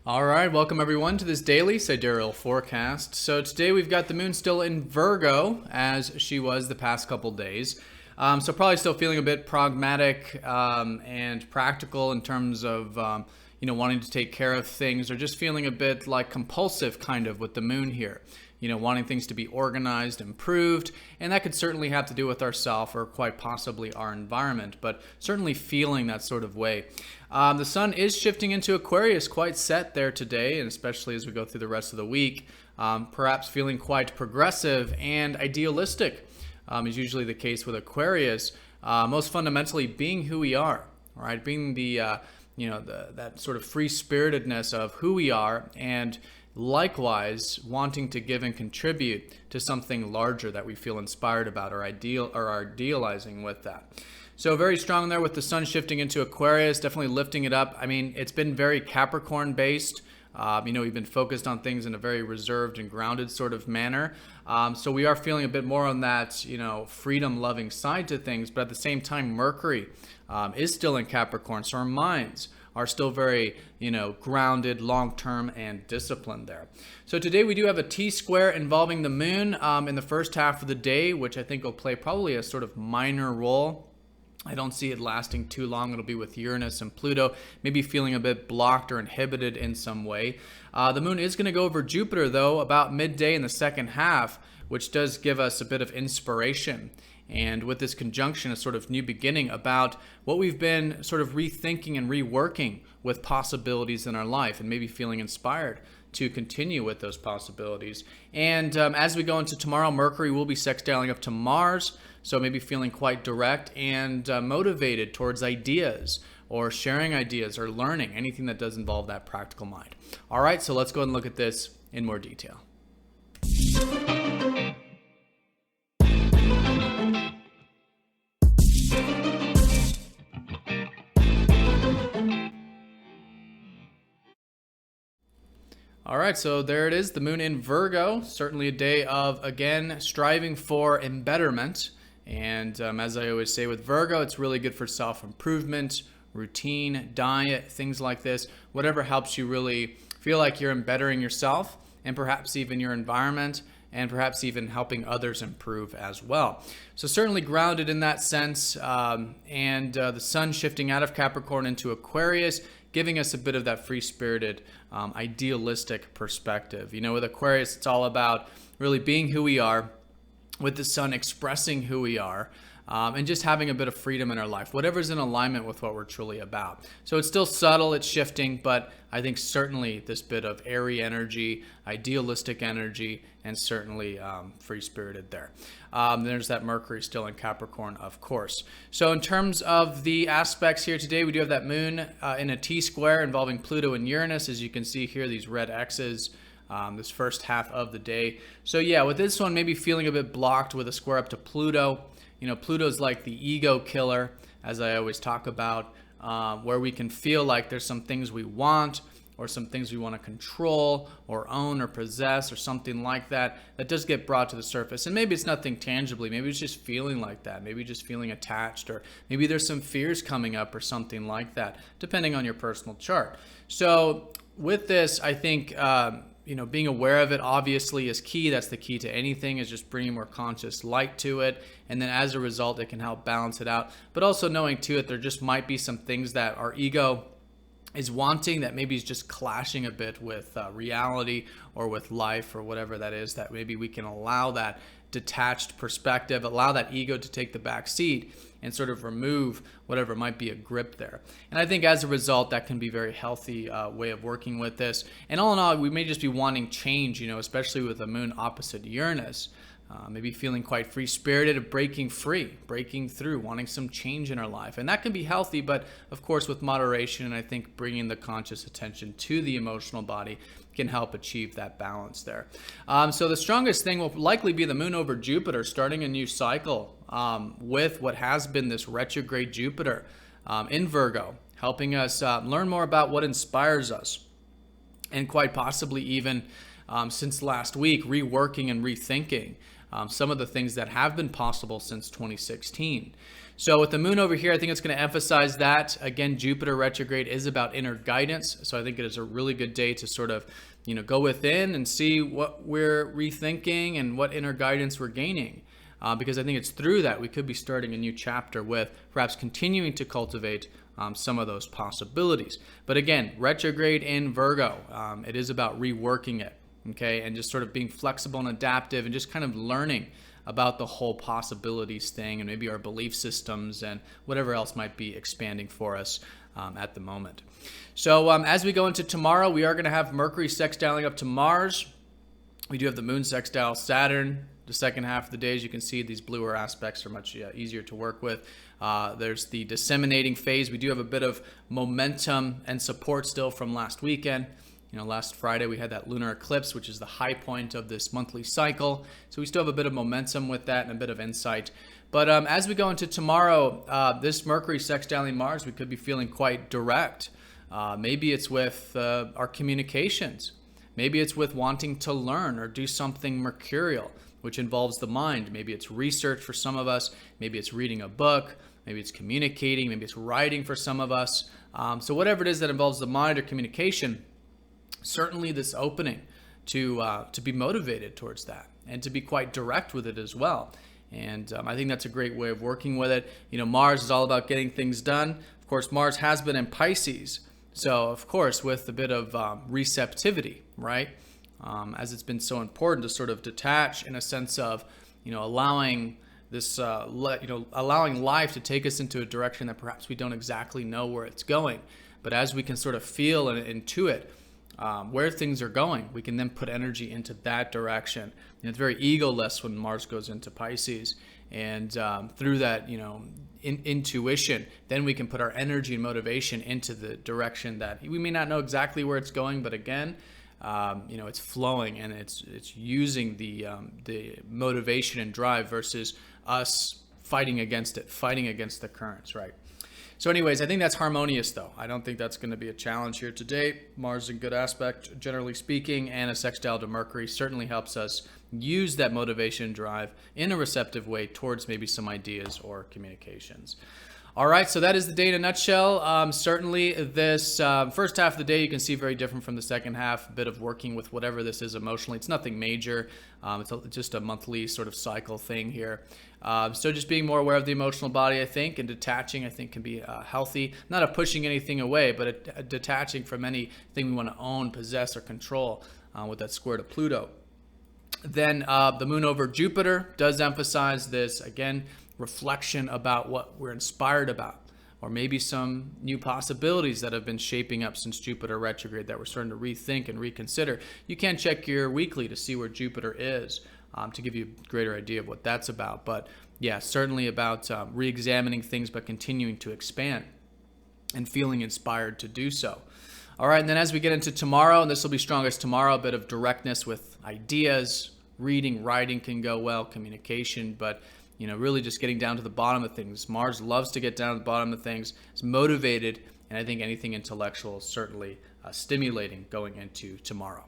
All right, welcome everyone to this daily sidereal forecast. So today we've got the moon still in Virgo, as she was the past couple days. So probably still feeling a bit pragmatic and practical in terms of wanting to take care of things, or just feeling a bit like compulsive kind of with the moon here. Wanting things to be organized, improved, and that could certainly have to do with ourself or quite possibly our environment, but certainly feeling that sort of way. The sun is shifting into Aquarius, quite set there today, and especially as we go through the rest of the week, perhaps feeling quite progressive and idealistic, is usually the case with Aquarius, most fundamentally being who we are, right? Being that sort of free-spiritedness of who we are, and likewise wanting to give and contribute to something larger that we feel inspired about or idealizing with that. So very strong there with the sun shifting into Aquarius, definitely lifting it up. I mean, it's been very Capricorn based. We've been focused on things in a very reserved and grounded sort of manner. So we are feeling a bit more on that, freedom loving side to things, but at the same time, Mercury is still in Capricorn. So our minds are still very, grounded, long-term, and disciplined there. So today we do have a T-square involving the moon in the first half of the day, which I think will play probably a sort of minor role. I don't see it lasting too long. It'll be with Uranus and Pluto, maybe feeling a bit blocked or inhibited in some way. The moon is going to go over Jupiter, though, about midday in the second half, which does give us a bit of inspiration. And with this conjunction, a sort of new beginning about what we've been sort of rethinking and reworking with possibilities in our life, and maybe feeling inspired to continue with those possibilities. And as we go into tomorrow, Mercury will be sextiling up to Mars, so maybe feeling quite direct and motivated towards ideas or sharing ideas or learning, anything that does involve that practical mind. All right, so let's go ahead and look at this in more detail. All right, so there it is, the moon in Virgo. Certainly a day of, again, striving for embetterment. And as I always say with Virgo, it's really good for self-improvement, routine, diet, things like this. Whatever helps you really feel like you're embettering yourself and perhaps even your environment, and perhaps even helping others improve as well. So certainly grounded in that sense, and the sun shifting out of Capricorn into Aquarius, giving us a bit of that free-spirited, idealistic perspective. With Aquarius, it's all about really being who we are, with the sun expressing who we are, and just having a bit of freedom in our life, whatever's in alignment with what we're truly about. So it's still subtle, it's shifting, but I think certainly this bit of airy energy, idealistic energy, and certainly free-spirited there. There's that Mercury still in Capricorn, of course. So in terms of the aspects here today, we do have that moon in a T-square involving Pluto and Uranus. As you can see here, these red X's. This first half of the day. So yeah, with this one maybe feeling a bit blocked with a square up to Pluto. Pluto's like the ego killer, as I always talk about, where we can feel like there's some things we want, or some things we want to control or own or possess or something like that, that does get brought to the surface. And maybe it's nothing tangibly, maybe it's just feeling like that, maybe just feeling attached, or maybe there's some fears coming up or something like that, depending on your personal chart. So with this, I think being aware of it obviously is key. That's the key to anything, is just bringing more conscious light to it. And then as a result, it can help balance it out. But also knowing too that there just might be some things that our ego is wanting that maybe is just clashing a bit with reality or with life or whatever that is, that maybe we can allow that detached perspective, allow that ego to take the back seat and sort of remove whatever might be a grip there. And I think as a result, that can be a very healthy way of working with this. And all in all, we may just be wanting change, especially with the moon opposite Uranus. Maybe feeling quite free-spirited, breaking free, breaking through, wanting some change in our life. And that can be healthy, but of course with moderation, and I think bringing the conscious attention to the emotional body can help achieve that balance there. So the strongest thing will likely be the moon over Jupiter, starting a new cycle with what has been this retrograde Jupiter in Virgo, helping us learn more about what inspires us, and quite possibly even since last week, reworking and rethinking some of the things that have been possible since 2016. So with the moon over here, I think it's going to emphasize that. Again, Jupiter retrograde is about inner guidance. So I think it is a really good day to sort of, go within and see what we're rethinking and what inner guidance we're gaining. Because I think it's through that we could be starting a new chapter with perhaps continuing to cultivate some of those possibilities. But again, retrograde in Virgo, it is about reworking it, okay? And just sort of being flexible and adaptive and just kind of learning about the whole possibilities thing and maybe our belief systems and whatever else might be expanding for us at the moment. So as we go into tomorrow, we are going to have Mercury sextiling up to Mars. We do have the moon sextile Saturn. The second half of the day, as you can see, these bluer aspects are much easier to work with. There's the disseminating phase. We do have a bit of momentum and support still from last weekend. Last Friday we had that lunar eclipse, which is the high point of this monthly cycle. So we still have a bit of momentum with that and a bit of insight. But as we go into tomorrow, this Mercury sextiling Mars, we could be feeling quite direct. Maybe it's with our communications. Maybe it's with wanting to learn or do something mercurial, which involves the mind. Maybe it's research for some of us. Maybe it's reading a book. Maybe it's communicating. Maybe it's writing for some of us. So whatever it is that involves the mind or communication, certainly this opening to be motivated towards that and to be quite direct with it as well. And I think that's a great way of working with it. Mars is all about getting things done. Of course, Mars has been in Pisces. So, of course, with a bit of receptivity, right? As it's been so important to sort of detach in a sense of, allowing this, allowing life to take us into a direction that perhaps we don't exactly know where it's going. But as we can sort of feel and intuit where things are going, we can then put energy into that direction. And it's very egoless when Mars goes into Pisces. And through that, intuition, then we can put our energy and motivation into the direction that we may not know exactly where it's going, but again, it's flowing and it's using the motivation and drive versus us fighting against it, fighting against the currents, right? So anyways, I think that's harmonious though. I don't think that's going to be a challenge here today. Mars in good aspect, generally speaking, and a sextile to Mercury certainly helps us use that motivation and drive in a receptive way towards maybe some ideas or communications. All right, so that is the day in a nutshell. Certainly this first half of the day you can see very different from the second half, a bit of working with whatever this is emotionally. It's nothing major. It's just a monthly sort of cycle thing here. So just being more aware of the emotional body, I think, and detaching, I think, can be healthy. Not a pushing anything away, but a detaching from anything we want to own, possess, or control with that square to Pluto. Then the moon over Jupiter does emphasize this, again, reflection about what we're inspired about, or maybe some new possibilities that have been shaping up since Jupiter retrograde that we're starting to rethink and reconsider. You can check your weekly to see where Jupiter is to give you a greater idea of what that's about. But yeah, certainly about re-examining things but continuing to expand and feeling inspired to do so. All right, and then as we get into tomorrow, and this will be strongest tomorrow, a bit of directness with ideas, reading, writing can go well, communication, but really just getting down to the bottom of things. Mars loves to get down to the bottom of things. It's motivated, and I think anything intellectual is certainly stimulating going into tomorrow.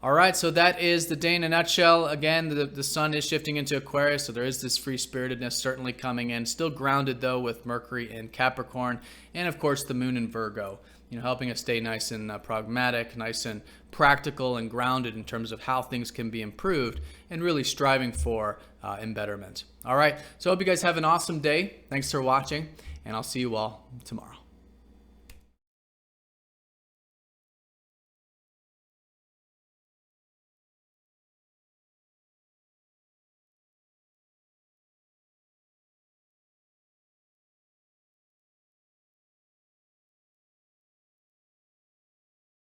All right, so that is the day in a nutshell. Again, the sun is shifting into Aquarius, so there is this free-spiritedness certainly coming in. Still grounded, though, with Mercury in Capricorn, and, of course, the moon in Virgo, helping us stay nice and pragmatic, nice and practical and grounded in terms of how things can be improved and really striving for embetterment. All right, so I hope you guys have an awesome day. Thanks for watching, and I'll see you all tomorrow.